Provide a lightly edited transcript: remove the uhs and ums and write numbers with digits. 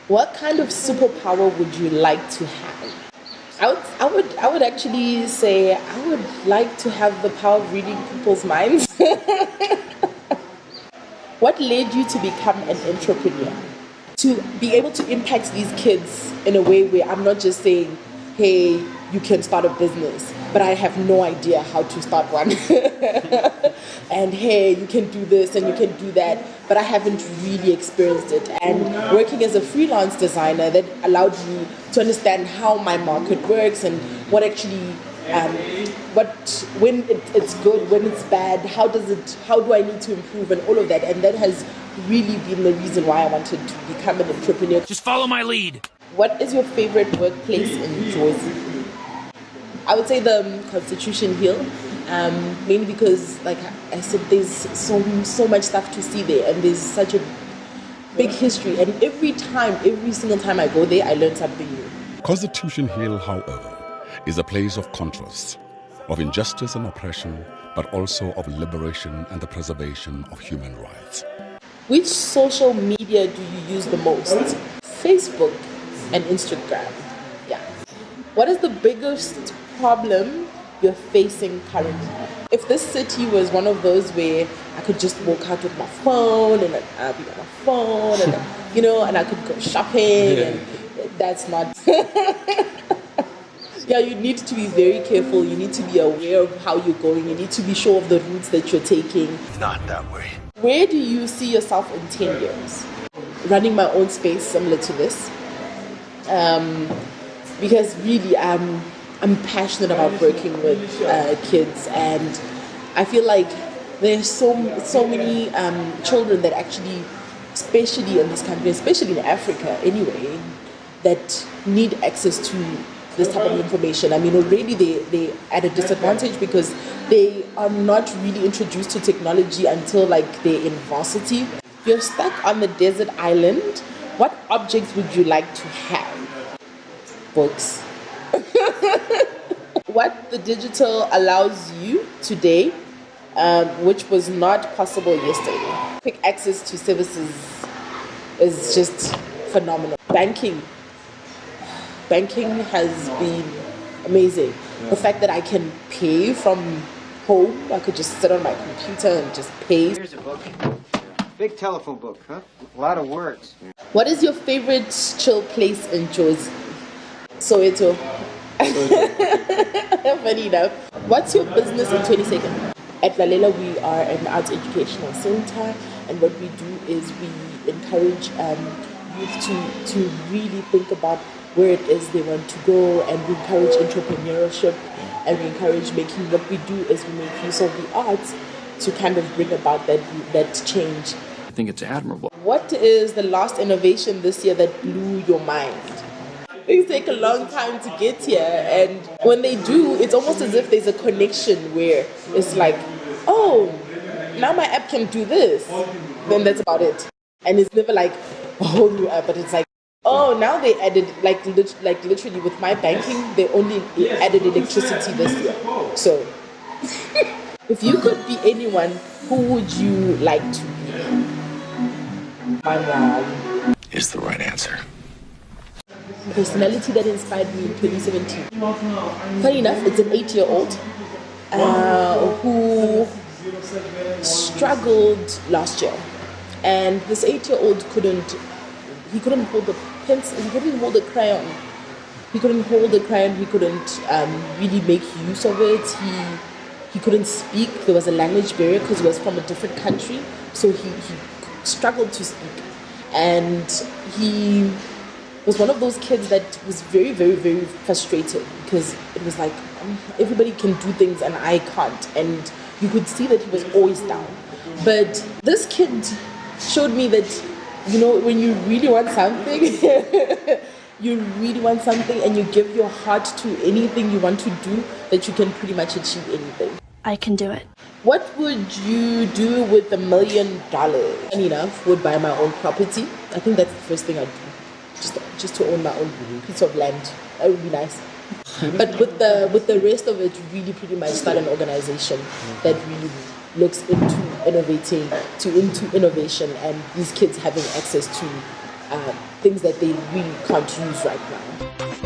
What kind of superpower would you like to have? I would actually say I would like to have the power of reading people's minds. What led you to become an entrepreneur? To be able to impact these kids in a way where I'm not just saying, hey, you can start a business, but I have no idea how to start one. And hey, you can do this and you can do that, but I haven't really experienced it. And working as a freelance designer, that allowed me to understand how my market works and what actually when it's good, when it's bad, how do I need to improve, and all of that. And that has really been the reason why I wanted to become an entrepreneur. Just follow my lead. What is your favorite workplace in Jersey? I would say the Constitution Hill, mainly because, like I said, there's so much stuff to see there, and there's such a big history. And every single time I go there, I learn something new. Constitution Hill, however, is a place of contrasts, of injustice and oppression, but also of liberation and the preservation of human rights. Which social media do you use the most? Facebook and Instagram. Yeah. What is the biggest problem you're facing currently? If this city was one of those where I could just walk out with my phone and I'll be on my phone and and I could go shopping, and that's not. Yeah, you need to be very careful. You need to be aware of how you're going. You need to be sure of the routes that you're taking. Not that way. Where do you see yourself in 10 years? Running my own space similar to this. Because really, I'm passionate about working with kids, and I feel like there's so many children that actually, especially in this country, especially in Africa anyway, that need access to this type of information. I mean, already they at a disadvantage because they are not really introduced to technology until like they're in varsity. You're stuck on the desert island. What objects would you like to have? Books. What the digital allows you today, which was not possible yesterday. Quick access to services is just phenomenal. Banking has been amazing. The fact that I can pay from home, I could just sit on my computer and just pay. Here's a book. Big telephone book, huh? A lot of words. What is your favorite chill place in Jersey? Soweto. Funny enough. What's your business in 20 seconds? At Lalela, we are an arts educational center, and what we do is we encourage youth to really think about where it is they want to go, and we encourage entrepreneurship, and we encourage making. What we do is we make use of the arts to kind of bring about that change. I think it's admirable. What is the last innovation this year that blew your mind? Things take a long time to get here, and when they do, it's almost as if there's a connection where it's like, oh, now my app can do this, then that's about it. And it's never like a whole new app, but it's like, oh, now they added, like literally with my banking, they only added electricity this year. So, if you could be anyone, who would you like to be? My mom Is the right answer. Personality that inspired me in 2017. Funny enough, it's an 8-year-old who struggled last year, and this 8-year-old couldn't hold a pencil, he couldn't hold a crayon. He couldn't really make use of it. He couldn't speak. There was a language barrier because he was from a different country, so he struggled to speak, and he was one of those kids that was very, very, very frustrated because it was like everybody can do things and I can't, and you could see that he was always down. But this kid showed me that, when you really want something, and you give your heart to anything you want to do, that you can pretty much achieve anything. I can do it. What would you do with $1 million? Funny enough, would buy my own property. I think that's the first thing I'd do. Just to own my own piece of land. That would be nice. But with the rest of it, really pretty much start an organization that really looks into innovation and these kids having access to things that they really can't use right now.